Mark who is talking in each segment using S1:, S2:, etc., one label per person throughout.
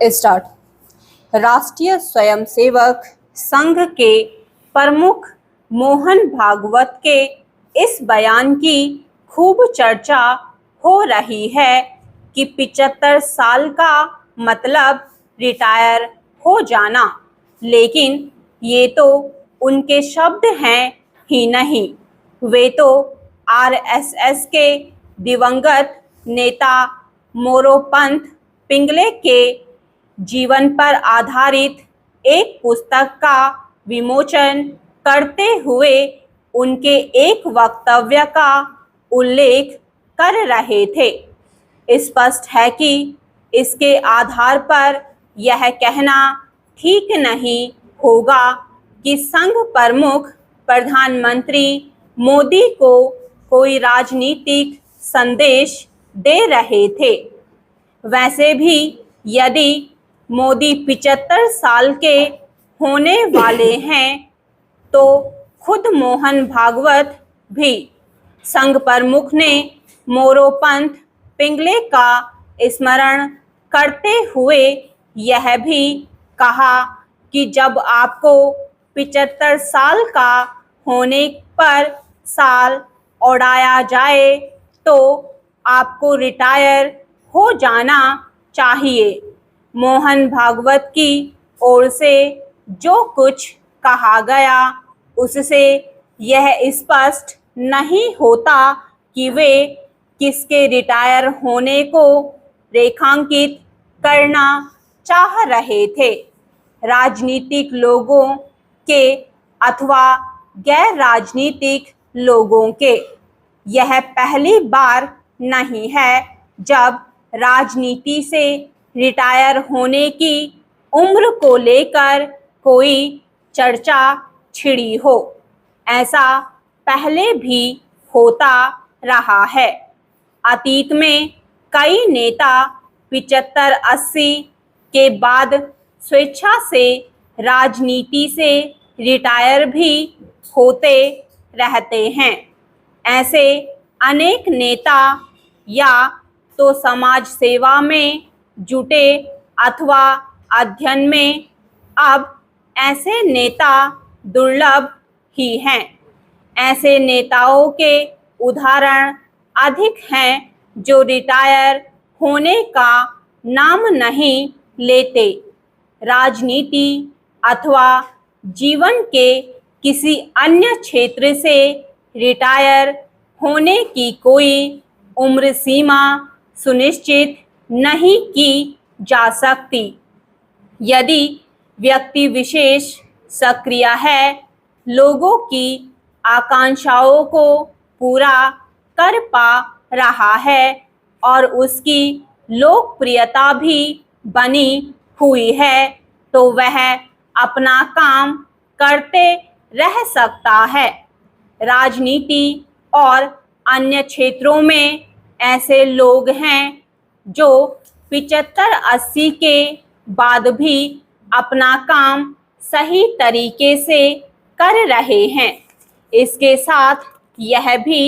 S1: Start. राष्ट्रीय स्वयंसेवक संघ के प्रमुख मोहन भागवत के इस बयान की खूब चर्चा हो रही है कि 75 साल का मतलब रिटायर हो जाना, लेकिन ये तो उनके शब्द हैं ही नहीं, वे तो आरएसएस के दिवंगत नेता मोरोपंत पिंगले के जीवन पर आधारित एक पुस्तक का विमोचन करते हुए उनके एक वक्तव्य का उल्लेख कर रहे थे। स्पष्ट है कि इसके आधार पर यह कहना ठीक नहीं होगा कि संघ प्रमुख प्रधानमंत्री मोदी को कोई राजनीतिक संदेश दे रहे थे। वैसे भी यदि मोदी 75 साल के होने वाले हैं तो खुद मोहन भागवत भी संघ प्रमुख ने मोरोपंत पिंगले का स्मरण करते हुए यह भी कहा कि जब आपको 75 साल का होने पर साल उड़ाया जाए तो आपको रिटायर हो जाना चाहिए। मोहन भागवत की ओर से जो कुछ कहा गया उससे यह स्पष्ट नहीं होता कि वे किसके रिटायर होने को रेखांकित करना चाह रहे थे, राजनीतिक लोगों के अथवा गैर राजनीतिक लोगों के। यह पहली बार नहीं है जब राजनीति से रिटायर होने की उम्र को लेकर कोई चर्चा छिड़ी हो। ऐसा पहले भी होता रहा है। अतीत में कई नेता 75-80 के बाद स्वेच्छा से राजनीति से रिटायर भी होते रहते हैं। ऐसे अनेक नेता या तो समाज सेवा में जुटे अथवा अध्ययन में। अब ऐसे नेता दुर्लभ ही हैं। ऐसे नेताओं के उदाहरण अधिक हैं जो रिटायर होने का नाम नहीं लेते, राजनीति अथवा जीवन के किसी अन्य क्षेत्र से रिटायर होने की कोई उम्र सीमा सुनिश्चित नहीं की जा सकती। यदि व्यक्ति विशेष सक्रिय है, लोगों की आकांक्षाओं को पूरा कर पा रहा है और उसकी लोकप्रियता भी बनी हुई है, तो वह अपना काम करते रह सकता है। राजनीति और अन्य क्षेत्रों में ऐसे लोग हैं जो 75-80 के बाद भी अपना काम सही तरीके से कर रहे हैं। इसके साथ यह भी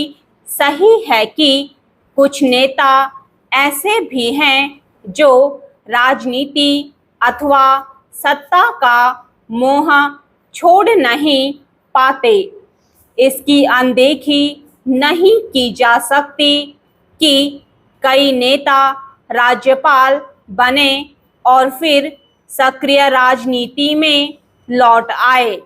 S1: सही है कि कुछ नेता ऐसे भी हैं जो राजनीति अथवा सत्ता का मोह छोड़ नहीं पाते। इसकी अनदेखी नहीं की जा सकती कि कई नेता राज्यपाल बने और फिर सक्रिय राजनीति में लौट आए।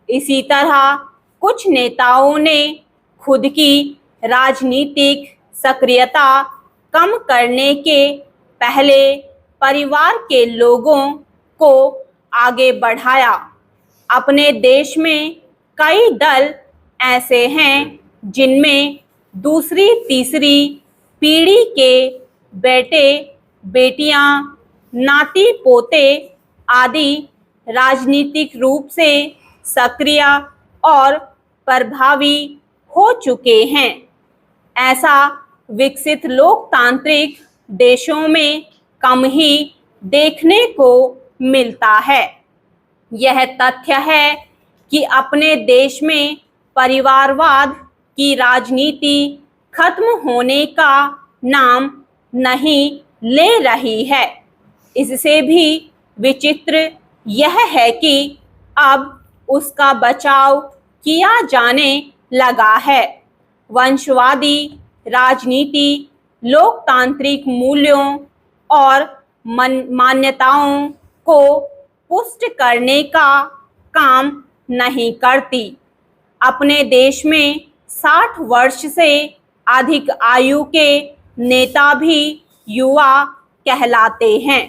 S1: इसी तरह कुछ नेताओं ने खुद की राजनीतिक सक्रियता कम करने के पहले परिवार के लोगों को आगे बढ़ाया। अपने देश में कई दल ऐसे हैं जिनमें दूसरी तीसरी पीढ़ी के बेटे बेटियां, नाती पोते आदि राजनीतिक रूप से सक्रिय और प्रभावी हो चुके हैं। ऐसा विकसित लोकतांत्रिक देशों में कम ही देखने को मिलता है। यह तथ्य है कि अपने देश में परिवारवाद की राजनीति खत्म होने का नाम नहीं ले रही है। इससे भी विचित्र यह है कि अब उसका बचाव किया जाने लगा है। वंशवादी राजनीति लोकतांत्रिक मूल्यों और मान्यताओं को पुष्ट करने का काम नहीं करती। अपने देश में 60 वर्ष से अधिक आयु के नेता भी युवा कहलाते हैं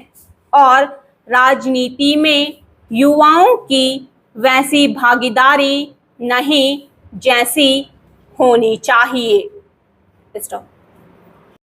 S1: और राजनीति में युवाओं की वैसी भागीदारी नहीं जैसी होनी चाहिए। स्टॉप।